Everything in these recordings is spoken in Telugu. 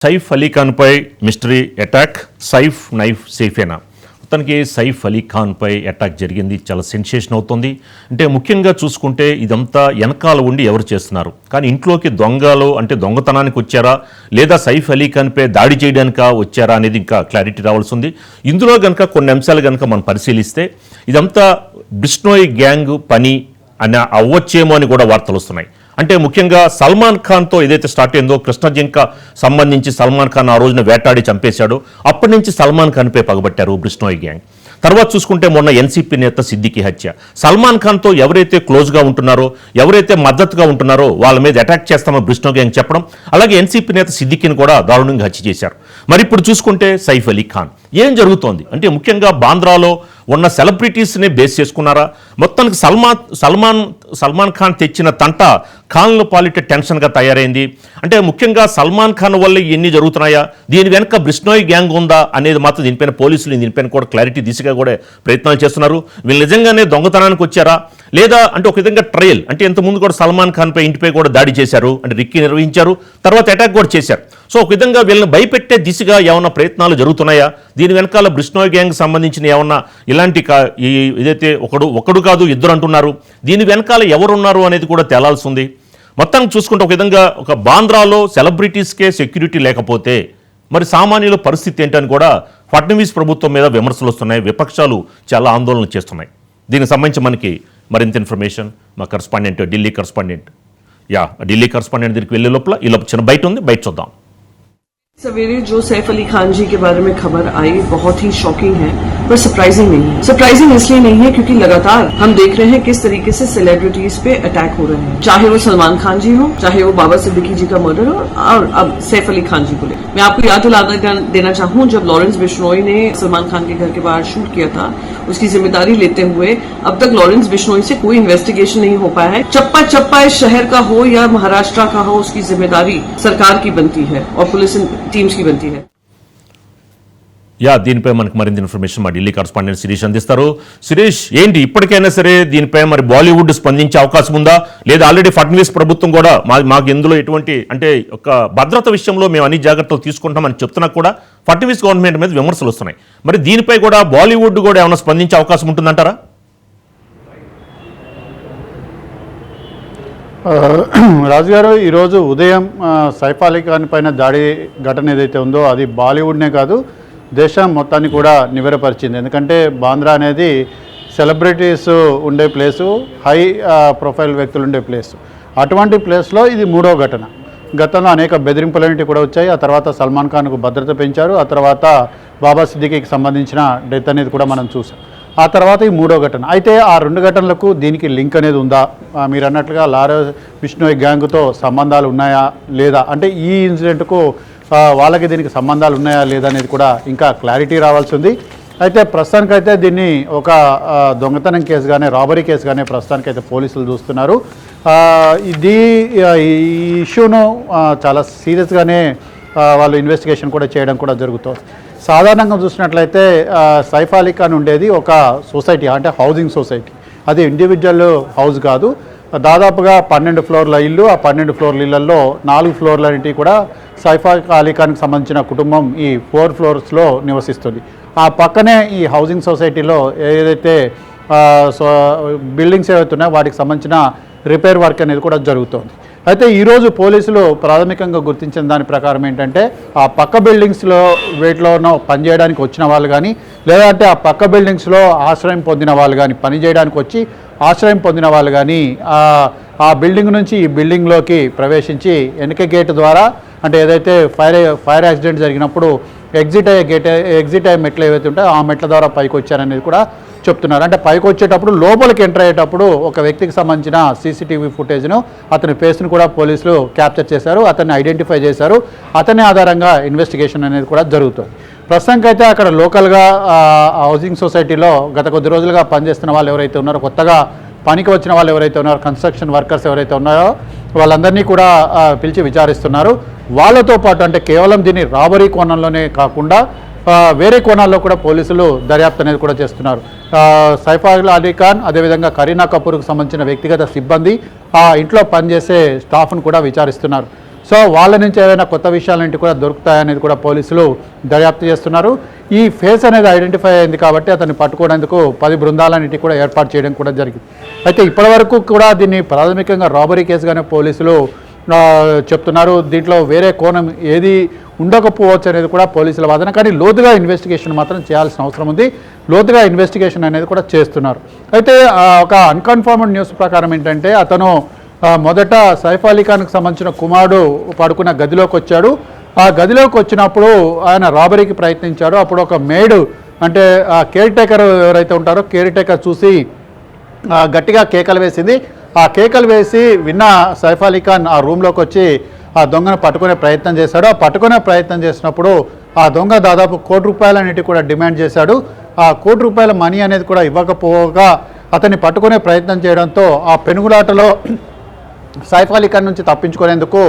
సైఫ్ అలీ ఖాన్పై మిస్టరీ అటాక్. సైఫ్ నైఫ్ సేఫేనా? మొత్తానికి సైఫ్ అలీ ఖాన్పై అటాక్ జరిగింది, చాలా సెన్సేషన్ అవుతుంది. అంటే ముఖ్యంగా చూసుకుంటే ఇదంతా వెనకాల ఉండి ఎవరు చేస్తున్నారు, కానీ ఇంట్లోకి దొంగలు అంటే దొంగతనానికి వచ్చారా లేదా సైఫ్ అలీ ఖాన్పై దాడి చేయడానిక వచ్చారా అనేది ఇంకా క్లారిటీ రావాల్సి ఉంది. ఇందులో కనుక కొన్ని అంశాలు కనుక మనం పరిశీలిస్తే ఇదంతా బిష్నోయ్ గ్యాంగ్ పని అని అవ్వచ్చేమో అని కూడా వార్తలు వస్తున్నాయి. అంటే ముఖ్యంగా సల్మాన్ ఖాన్తో ఏదైతే స్టార్ట్ అయిందో, కృష్ణ జింక సంబంధించి సల్మాన్ ఖాన్ ఆ రోజున వేటాడి చంపేశాడో అప్పటి నుంచి సల్మాన్ ఖాన్పై పగబట్టారు బిష్నోయ్ గ్యాంగ్. తర్వాత చూసుకుంటే మొన్న ఎన్సీపీ నేత సిద్దికీ హత్య. సల్మాన్ ఖాన్తో ఎవరైతే క్లోజ్గా ఉంటున్నారో, ఎవరైతే మద్దతుగా ఉంటున్నారో వాళ్ళ మీద అటాక్ చేస్తామో బిష్నోయ్ గ్యాంగ్ చెప్పడం, అలాగే ఎన్సీపీ నేత సిద్దికీని కూడా దారుణంగా హత్య చేశారు. మరి ఇప్పుడు చూసుకుంటే సైఫ్ అలీ ఖాన్ ఏం జరుగుతోంది అంటే ముఖ్యంగా బాంద్రాలో ఉన్న సెలబ్రిటీస్ని బేస్ చేసుకున్నారా? మొత్తానికి సల్మాన్ ఖాన్ తెచ్చిన తంట ఖాన్ల పాలిట టెన్షన్గా తయారైంది. అంటే ముఖ్యంగా సల్మాన్ ఖాన్ వల్ల ఇవన్నీ జరుగుతున్నాయా, దీని వెనక బిష్నోయ్ గ్యాంగ్ ఉందా అనేది మాత్రం దీనిపైన పోలీసులు దీనిపైన కూడా క్లారిటీ దిశగా కూడా ప్రయత్నాలు చేస్తున్నారు. వీళ్ళు నిజంగానే దొంగతనానికి వచ్చారా లేదా అంటే ఒక విధంగా ట్రయల్, అంటే ఇంతకుముందు కూడా సల్మాన్ ఖాన్పై ఇంటిపై కూడా దాడి చేశారు, అంటే రిక్కీ నిర్వహించారు, తర్వాత అటాక్ కూడా చేశారు. సో ఒక విధంగా వీళ్ళని భయపెట్టే దిశగా ఏమన్నా ప్రయత్నాలు జరుగుతున్నాయా, దీని వెనకాల బిష్నోయ్ గ్యాంగ్ సంబంధించిన ఏమన్నా ఇలాంటి ఏదైతే ఒకడు కాదు ఇద్దరు అంటున్నారు, దీని వెనకాల ఎవరున్నారు అనేది కూడా తేలాల్సి ఉంది. మొత్తానికి చూసుకుంటే ఒక విధంగా ఒక బాంద్రాలో సెలబ్రిటీస్కే సెక్యూరిటీ లేకపోతే మరి సామాన్యుల పరిస్థితి ఏంటని కూడా ఫడ్నవీస్ ప్రభుత్వం మీద విమర్శలు వస్తున్నాయి, విపక్షాలు చాలా ఆందోళన చేస్తున్నాయి. దీనికి సంబంధించి మనకి మరింత ఇన్ఫర్మేషన్ మా కరస్పాండెంట్ ఢిల్లీ కరస్పాండెంట్ దగ్గరికి వెళ్ళే లోపల ఈ లోపల చిన్న బయట ఉంది, బయట చూద్దాం. सवेरे जो सैफ अली खान जी के बारे में खबर आई बहुत ही शॉकिंग है, पर सरप्राइजिंग नहीं है। सरप्राइजिंग इसलिए नहीं है क्योंकि लगातार हम देख रहे हैं किस तरीके से सेलिब्रिटीज पे अटैक हो रहे हैं, चाहे वो सलमान खान जी हो, चाहे वो बाबा सिद्दीकी जी का मर्डर हो, और अब सैफ अली खान जी को ले। मैं आपको याद दिला देना चाहूँ, जब लॉरेंस बिश्नोई ने सलमान खान के घर के बाहर शूट किया था, उसकी जिम्मेदारी लेते हुए अब तक लॉरेंस बिश्नोई से कोई इन्वेस्टिगेशन नहीं हो पाया है। चप्पा चप्पा इस शहर का हो या महाराष्ट्र का हो, उसकी जिम्मेदारी सरकार की बनती है और पुलिस టీమ్స్ కి बनती है. దీనిపై మనకు మరింత ఇన్ఫర్మేషన్ మా ఢిల్లీ కరస్పాండెంట్ శిరీష్ అందిస్తారు. శిరీష్, ఏంటి ఇప్పటికైనా సరే దీనిపై మరి బాలీవుడ్ స్పందించే అవకాశం ఉందా లేదా ఆల్రెడీ ఫడ్నవీస్ ప్రభుత్వం కూడా మాకు ఇందులో ఎటువంటి అంటే ఒక భద్రత విషయంలో మేము అన్ని జాగ్రత్తలు తీసుకుంటామని చెప్తున్నా కూడా ఫడ్నవీస్ గవర్నమెంట్ మీద విమర్శలు వస్తున్నాయి. మరి దీనిపై కూడా బాలీవుడ్ కూడా ఏమైనా స్పందించే అవకాశం ఉంటుందంటారా? రాజుగారు, ఈరోజు ఉదయం సైఫ్ అలీ ఖాన్ పైన దాడి ఘటన ఏదైతే ఉందో అది బాలీవుడ్నే కాదు దేశం మొత్తాన్ని కూడా నివ్వెరపరిచింది. ఎందుకంటే బాంద్రా అనేది సెలబ్రిటీస్ ఉండే ప్లేసు, హై ప్రొఫైల్ వ్యక్తులు ఉండే ప్లేసు. అటువంటి ప్లేస్లో ఇది మూడో ఘటన. గతంలో అనేక బెదిరింపులన్నిటి కూడా వచ్చాయి. ఆ తర్వాత సల్మాన్ ఖాన్కు భద్రత పెంచారు. ఆ తర్వాత బాబా సిద్దికీకి సంబంధించిన డెత్ అనేది కూడా మనం చూసాం. ఆ తర్వాత ఈ మూడో ఘటన. అయితే ఆ రెండు ఘటనలకు దీనికి లింక్ అనేది ఉందా, మీరు అన్నట్లుగా బిష్నోయ్ గ్యాంగ్తో సంబంధాలు ఉన్నాయా లేదా, అంటే ఈ ఇన్సిడెంట్కు వాళ్ళకి దీనికి సంబంధాలు ఉన్నాయా లేదా అనేది కూడా ఇంకా క్లారిటీ రావాల్సి ఉంది. అయితే ప్రస్తుతానికైతే దీన్ని ఒక దొంగతనం కేసుగానే, రాబరీ కేసుగానే ప్రస్తుతానికైతే పోలీసులు చూస్తున్నారు. ఈ ఇష్యూను చాలా సీరియస్గానే వాళ్ళు ఇన్వెస్టిగేషన్ కూడా చేయడం కూడా జరుగుతుంది. సాధారణంగా చూసినట్లయితే సైఫ్ అలీ ఖాన్ ఉండేది ఒక సొసైటీ, అంటే హౌసింగ్ సొసైటీ. అది ఇండివిజువల్ హౌస్ కాదు. దాదాపుగా 12 ఫ్లోర్ల ఇల్లు. ఆ 12 ఫ్లోర్ల ఇళ్లలో 4 ఫ్లోర్లన్నింటి కూడా సైఫ్ అలీ ఖాన్కి సంబంధించిన కుటుంబం ఈ 4 ఫ్లోర్స్లో నివసిస్తుంది. ఆ పక్కనే ఈ హౌసింగ్ సొసైటీలో ఏదైతే బిల్డింగ్స్ ఏవైతే ఉన్నాయో వాటికి సంబంధించిన రిపేర్ వర్క్ అనేది కూడా జరుగుతుంది. అయితే ఈరోజు పోలీసులు ప్రాథమికంగా గుర్తించిన దాని ప్రకారం ఏంటంటే ఆ పక్క బిల్డింగ్స్లో వీటిలోనో పనిచేయడానికి వచ్చిన వాళ్ళు కానీ, లేదంటే ఆ పక్క బిల్డింగ్స్లో ఆశ్రయం పొందిన వాళ్ళు కానీ, పనిచేయడానికి వచ్చి ఆశ్రయం పొందిన వాళ్ళు కానీ ఆ బిల్డింగ్ నుంచి ఈ బిల్డింగ్లోకి ప్రవేశించి వెనక గేట్ ద్వారా, అంటే ఏదైతే ఫైర్ యాక్సిడెంట్ జరిగినప్పుడు ఎగ్జిట్ అయ్యే మెట్లు ఏవైతే ఉంటాయో ఆ మెట్ల ద్వారా పైకి వచ్చారనేది కూడా చెప్తున్నారు. అంటే పైకి వచ్చేటప్పుడు లోపలికి ఎంటర్ అయ్యేటప్పుడు ఒక వ్యక్తికి సంబంధించిన సీసీటీవీ ఫుటేజ్ను, అతని ఫేస్ను కూడా పోలీసులు క్యాప్చర్ చేశారు, అతన్ని ఐడెంటిఫై చేశారు. అతని ఆధారంగా ఇన్వెస్టిగేషన్ అనేది కూడా జరుగుతుంది. ప్రస్తుతానికైతే అక్కడ లోకల్గా హౌసింగ్ సొసైటీలో గత కొద్ది రోజులుగా పనిచేస్తున్న వాళ్ళు ఎవరైతే ఉన్నారో, కొత్తగా పనికి వచ్చిన వాళ్ళు ఎవరైతే ఉన్నారో, కన్స్ట్రక్షన్ వర్కర్స్ ఎవరైతే ఉన్నారో వాళ్ళందరినీ కూడా పిలిచి విచారిస్తున్నారు. వాళ్ళతో పాటు అంటే కేవలం దీన్ని రాబరీ కోణంలోనే కాకుండా వేరే కోణాల్లో కూడా పోలీసులు దర్యాప్తు అనేది కూడా చేస్తున్నారు. సైఫ్ అలీ ఖాన్, అదేవిధంగా కరీనా కపూర్కు సంబంధించిన వ్యక్తిగత సిబ్బంది, ఆ ఇంట్లో పనిచేసే స్టాఫ్ను కూడా విచారిస్తున్నారు. సో వాళ్ళ నుంచి ఏదైనా కొత్త విషయాలంటే కూడా దొరుకుతాయనేది కూడా పోలీసులు దర్యాప్తు చేస్తున్నారు. ఈ ఫేస్ అనేది ఐడెంటిఫై అయింది కాబట్టి అతన్ని పట్టుకోవడానికి 10 బృందాలన్నిటి కూడా ఏర్పాటు చేయడం కూడా జరిగింది. అయితే ఇప్పటివరకు కూడా దీన్ని ప్రాథమికంగా రాబరీ కేసుగానే పోలీసులు చెప్తున్నారు. దీంట్లో వేరే కోణం ఏది ఉండకపోవచ్చు అనేది కూడా పోలీసుల వాదన. కానీ లోతుగా ఇన్వెస్టిగేషన్ మాత్రం చేయాల్సిన అవసరం ఉంది. లోతుగా ఇన్వెస్టిగేషన్ అనేది కూడా చేస్తున్నారు. అయితే ఒక అన్కన్ఫర్మ్డ్ న్యూస్ ప్రకారం ఏంటంటే అతను మొదట సైఫ్ అలీ ఖాన్కి సంబంధించిన కుమారుడు పడుకున్న గదిలోకి వచ్చాడు. ఆ గదిలోకి వచ్చినప్పుడు ఆయన రాబరీకి ప్రయత్నించాడు. అప్పుడు ఒక మేడ్ అంటే కేర్ టేకర్ ఎవరైతే ఉంటారో కేర్ టేకర్ చూసి గట్టిగా కేకలు వేసింది. ఆ కేకలు వేసి విన్న సైఫ్ అలీ ఖాన్ ఆ రూమ్లోకి వచ్చి ఆ దొంగను పట్టుకునే ప్రయత్నం చేశాడు. ఆ పట్టుకునే ప్రయత్నం చేసినప్పుడు ఆ దొంగ దాదాపు ₹1,00,00,000 కూడా డిమాండ్ చేశాడు. ఆ ₹1,00,00,000 మనీ అనేది కూడా ఇవ్వకపోగా అతన్ని పట్టుకునే ప్రయత్నం చేయడంతో ఆ పెనుగులాటలో సైఫ్ అలీ ఖాన్ నుంచి తప్పించుకునేందుకు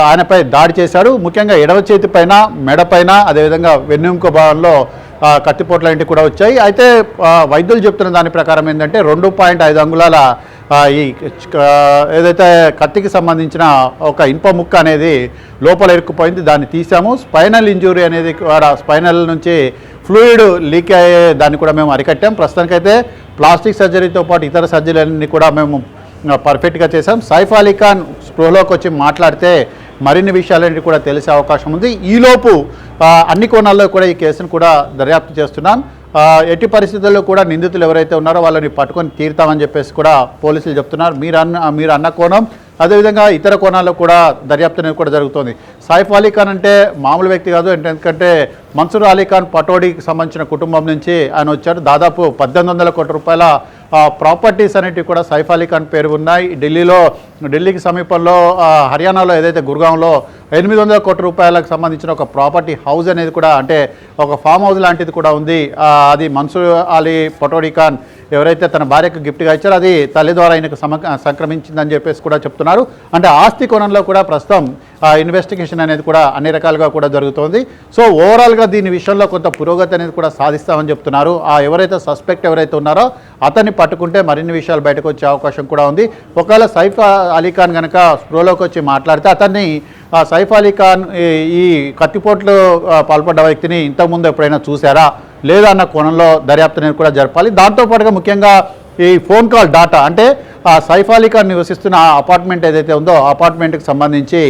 ఆయనపై దాడి చేశాడు. ముఖ్యంగా ఎడవ చేతి పైన, మెడపైన, అదేవిధంగా వెన్నెముక భాగంలో కత్తిపోట్ల ఇంటికి కూడా వచ్చాయి. అయితే వైద్యులు చెప్తున్న దాని ప్రకారం ఏంటంటే 2.5 అంగుళాల ఈ ఏదైతే కత్తికి సంబంధించిన ఒక ఇనుప ముక్క అనేది లోపల ఇరుక్కుపోయింది. దాన్ని తీసాము. స్పైనల్ ఇంజురీ అనేది కూడా స్పైనల్ నుంచి ఫ్లూయిడ్ లీక్ అయ్యే దాన్ని కూడా మేము అరికట్టాం. ప్రస్తుతానికైతే ప్లాస్టిక్ సర్జరీతో పాటు ఇతర సర్జరీలన్నీ కూడా మేము పర్ఫెక్ట్గా చేశాం. సైఫ్ అలీ ఖాన్ స్పృహలోకి వచ్చి మాట్లాడితే మరిన్ని విషయాలన్నీ కూడా తెలిసే అవకాశం ఉంది. ఈలోపు అన్ని కోణాల్లో కూడా ఈ కేసును కూడా దర్యాప్తు చేస్తున్నాం. ఎట్టి పరిస్థితుల్లో కూడా నిందితులు ఎవరైతే ఉన్నారో వాళ్ళని పట్టుకొని తీరుతామని చెప్పేసి కూడా పోలీసులు చెప్తున్నారు. మీరు అన్న కోణం, అదేవిధంగా ఇతర కోణాల్లో కూడా దర్యాప్తు అనేది కూడా జరుగుతుంది. సైఫ్ అలీ ఖాన్ అంటే మామూలు వ్యక్తి కాదు. ఎందుకంటే మన్సూర్ అలీ ఖాన్ పటోడీకి సంబంధించిన కుటుంబం నుంచి ఆయన వచ్చాడు. దాదాపు 1,800 కోట్ల రూపాయల ప్రాపర్టీస్ అనేటివి కూడా సైఫ్ అలీ ఖాన్ పేరు ఉన్నాయి. ఢిల్లీకి సమీపంలో హర్యానాలో ఏదైతే గుర్గాంలో 800 కోట్ల రూపాయలకు సంబంధించిన ఒక ప్రాపర్టీ హౌస్ అనేది కూడా, అంటే ఒక ఫామ్ హౌస్ లాంటిది కూడా ఉంది. అది మన్సూర్ అలీ పటోడీ ఖాన్ ఎవరైతే తన భార్యకు గిఫ్ట్గా ఇచ్చారో అది తల్లి ద్వారా ఆయనకు సంక్రమించిందని చెప్పేసి కూడా చెప్తున్నారు. అంటే ఆస్తి కోణంలో కూడా ప్రస్తుతం ఇన్వెస్టిగేషన్ అనేది కూడా అన్ని రకాలుగా కూడా జరుగుతోంది. సో ఓవరాల్గా దీని విషయంలో కొంత పురోగతి అనేది కూడా సాధిస్తామని చెప్తున్నారు. ఎవరైతే సస్పెక్ట్ ఎవరైతే ఉన్నారో అతన్ని పట్టుకుంటే మరిన్ని విషయాలు బయటకు వచ్చే అవకాశం కూడా ఉంది. ఒకవేళ సైఫ్ అలీ ఖాన్ కనుక స్ప్రోలోకి వచ్చి మాట్లాడితే అతన్ని సైఫ్ అలీ ఖాన్ ఈ కత్తిపోట్లు పాల్పడ్డ వ్యక్తిని ఇంతకుముందు ఎప్పుడైనా చూసారా లేదా అన్న కోణంలో దర్యాప్తు అనేది కూడా జరపాలి. దాంతోపాటుగా ముఖ్యంగా ఈ ఫోన్ కాల్ డాటా, అంటే సైఫ్ అలీ ఖాన్ నివసిస్తున్న అపార్ట్మెంట్ ఏదైతే ఉందో ఆ అపార్ట్మెంట్కి సంబంధించి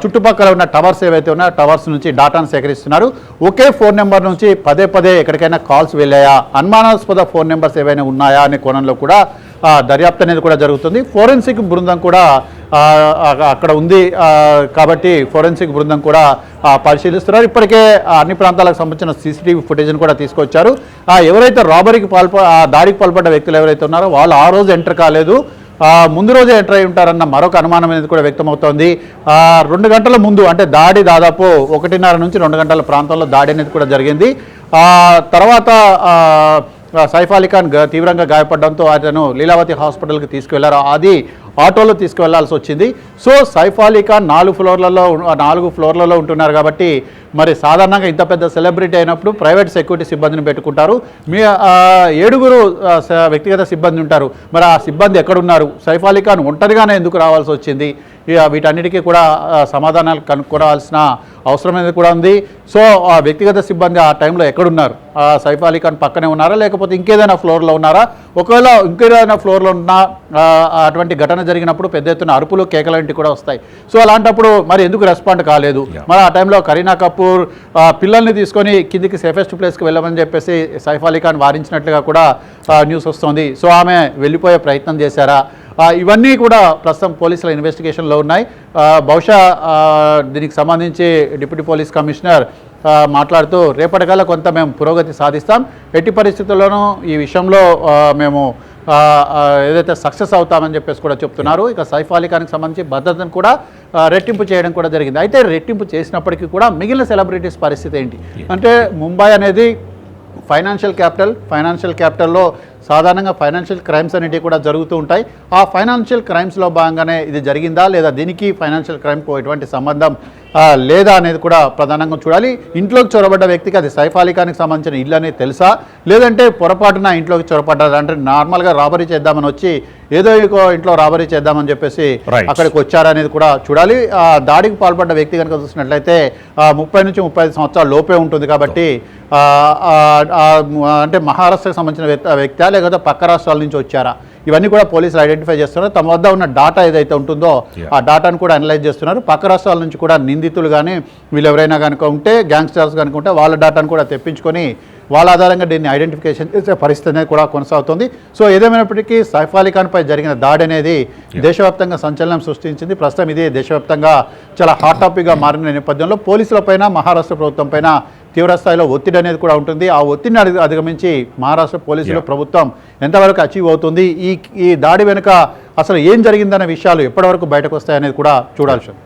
చుట్టుపక్కల ఉన్న టవర్స్ ఏవైతే ఉన్నాయో టవర్స్ నుంచి డాటాను సేకరిస్తున్నారు. ఒకే ఫోన్ నెంబర్ నుంచి పదే ఎక్కడికైనా కాల్స్ వెళ్ళాయా, అనుమానాస్పద ఫోన్ నెంబర్స్ ఏవైనా ఉన్నాయా అనే కోణంలో కూడా దర్యాప్తు అనేది కూడా జరుగుతుంది. ఫోరెన్సిక్ బృందం కూడా అక్కడ ఉంది కాబట్టి ఫోరెన్సిక్ బృందం కూడా పరిశీలిస్తున్నారు. ఇప్పటికే అన్ని ప్రాంతాలకు సంబంధించిన సీసీటీవీ ఫుటేజ్ని కూడా తీసుకొచ్చారు. ఎవరైతే రాబరీకి దాడికి పాల్పడ్డ వ్యక్తులు ఎవరైతే ఉన్నారో వాళ్ళు ఆ రోజు ఎంటర్ కాలేదు, ముందు రోజే ఎంటర్ అయి ఉంటారన్న మరొక అనుమానం అనేది కూడా వ్యక్తమవుతోంది. 2 గంటల ముందు, అంటే దాడి దాదాపు 1:30 నుంచి 2 గంటల ప్రాంతంలో దాడి అనేది కూడా జరిగింది. తర్వాత సైఫ్ అలీ ఖాన్ తీవ్రంగా గాయపడడంతో అతను లీలావతి హాస్పిటల్కి తీసుకువెళ్లారు. అది ఆటోలో తీసుకువెళ్లాల్సి వచ్చింది. సో సైఫ్ అలీ ఖాన్ 4 ఫ్లోర్లలో ఉంటున్నారు కాబట్టి మరి సాధారణంగా ఇంత పెద్ద సెలబ్రిటీ అయినప్పుడు ప్రైవేట్ సెక్యూరిటీ సిబ్బందిని పెట్టుకుంటారు. 7 వ్యక్తిగత సిబ్బంది ఉంటారు. మరి ఆ సిబ్బంది ఎక్కడున్నారు? సైఫ్ అలీ ఖాన్ ఒంటరిగానే ఎందుకు రావాల్సి వచ్చింది? వీటన్నిటికీ కూడా సమాధానాలు కనుక్కోవాల్సిన అవసరం అనేది కూడా ఉంది. సో ఆ వ్యక్తిగత సిబ్బంది ఆ టైంలో ఎక్కడున్నారు? సైఫ్ అలీ ఖాన్ పక్కనే ఉన్నారా, లేకపోతే ఇంకేదైనా ఫ్లోర్లో ఉన్నారా? ఒకవేళ ఇంకేదైనా ఫ్లోర్లో ఉన్నా అటువంటి ఘటన జరిగినప్పుడు పెద్ద ఎత్తున అరుపులు కేకలంటి కూడా వస్తాయి. సో అలాంటప్పుడు మరి ఎందుకు రెస్పాండ్ కాలేదు? మరి ఆ టైంలో కరీనా కపూర్ పిల్లల్ని తీసుకొని కిందికి సేఫెస్ట్ ప్లేస్కి వెళ్ళమని చెప్పేసి సైఫ్ అలీ ఖాన్ వారించినట్లుగా కూడా న్యూస్ వస్తుంది. సో ఆమె వెళ్ళిపోయే ప్రయత్నం చేశారా? ఇవన్నీ కూడా ప్రస్తుతం పోలీసుల ఇన్వెస్టిగేషన్లో ఉన్నాయి. బహుశా దీనికి సంబంధించి డిప్యూటీ పోలీస్ కమిషనర్ మాట్లాడుతూ రేపటికల్లా కొంత మేము పురోగతి సాధిస్తాం, ఎట్టి పరిస్థితుల్లోనూ ఈ విషయంలో మేము ఏదైతే సక్సెస్ అవుతామని చెప్పేసి కూడా చెప్తున్నారు. ఇక సైఫ్ అలీ ఖాన్కి సంబంధించి భద్రతను కూడా రెట్టింపు చేయడం కూడా జరిగింది. అయితే రెట్టింపు చేసినప్పటికీ కూడా మిగిలిన సెలబ్రిటీస్ పరిస్థితి ఏంటి అంటే, ముంబై అనేది ఫైనాన్షియల్ క్యాపిటల్లో సాధారణంగా ఫైనాన్షియల్ క్రైమ్స్ అనేటివి కూడా జరుగుతూ ఉంటాయి. ఆ ఫైనాన్షియల్ క్రైమ్స్లో భాగంగానే ఇది జరిగిందా లేదా దీనికి ఫైనాన్షియల్ క్రైమ్కు ఎటువంటి సంబంధం లేదా అనేది కూడా ప్రధానంగా చూడాలి. ఇంట్లోకి చొరబడ్డ వ్యక్తికి అది సైఫ్ అలీ ఖాన్కి సంబంధించిన ఇల్లు అనేది తెలుసా, లేదంటే పొరపాటున ఇంట్లోకి చొరబడ్డారు అంటే నార్మల్గా రాబరీ చేద్దామని వచ్చి ఏదో ఇంట్లో రాబరీ చేద్దామని చెప్పేసి అక్కడికి వచ్చారనేది కూడా చూడాలి. దాడికి పాల్పడ్డ వ్యక్తి కనుక చూసినట్లయితే 30 నుంచి 35 సంవత్సరాల లోపే ఉంటుంది కాబట్టి అంటే మహారాష్ట్రకు సంబంధించిన వ్యక్తి లేకపోతే పక్క రాష్ట్రాల నుంచి వచ్చారా, ఇవన్నీ కూడా పోలీసులు ఐడెంటిఫై చేస్తున్నారు. తమ వద్ద ఉన్న డాటా ఏదైతే ఉంటుందో ఆ డాటాను కూడా అనలైజ్ చేస్తున్నారు. పక్క రాష్ట్రాల నుంచి కూడా నిందితులు కానీ వీళ్ళు ఎవరైనా కనుక ఉంటే గ్యాంగ్స్టర్స్ కనుక ఉంటే వాళ్ళ డాటాను కూడా తెప్పించుకొని వాళ్ళ ఆధారంగా దీన్ని ఐడెంటిఫికేషన్ చేసే పరిస్థితి అనేది కూడా కొనసాగుతుంది. సో ఏదేమైనప్పటికీ సైఫ్ అలీ ఖాన్పై జరిగిన దాడి అనేది దేశవ్యాప్తంగా సంచలనం సృష్టించింది. ప్రస్తుతం ఇది దేశవ్యాప్తంగా చాలా హాట్ టాపిక్గా మారిన నేపథ్యంలో పోలీసులపైన మహారాష్ట్ర ప్రభుత్వం పైన తీవ్ర స్థాయిలో ఒత్తిడి అనేది కూడా ఉంటుంది. ఆ ఒత్తిడిని అధిగమించి మహారాష్ట్ర పోలీసులు ప్రభుత్వం ఎంతవరకు అచీవ్ అవుతుంది, ఈ దాడి వెనుక అసలు ఏం జరిగిందనే విషయాలు ఎప్పటివరకు బయటకు వస్తాయనేది కూడా చూడాల్సి ఉంది.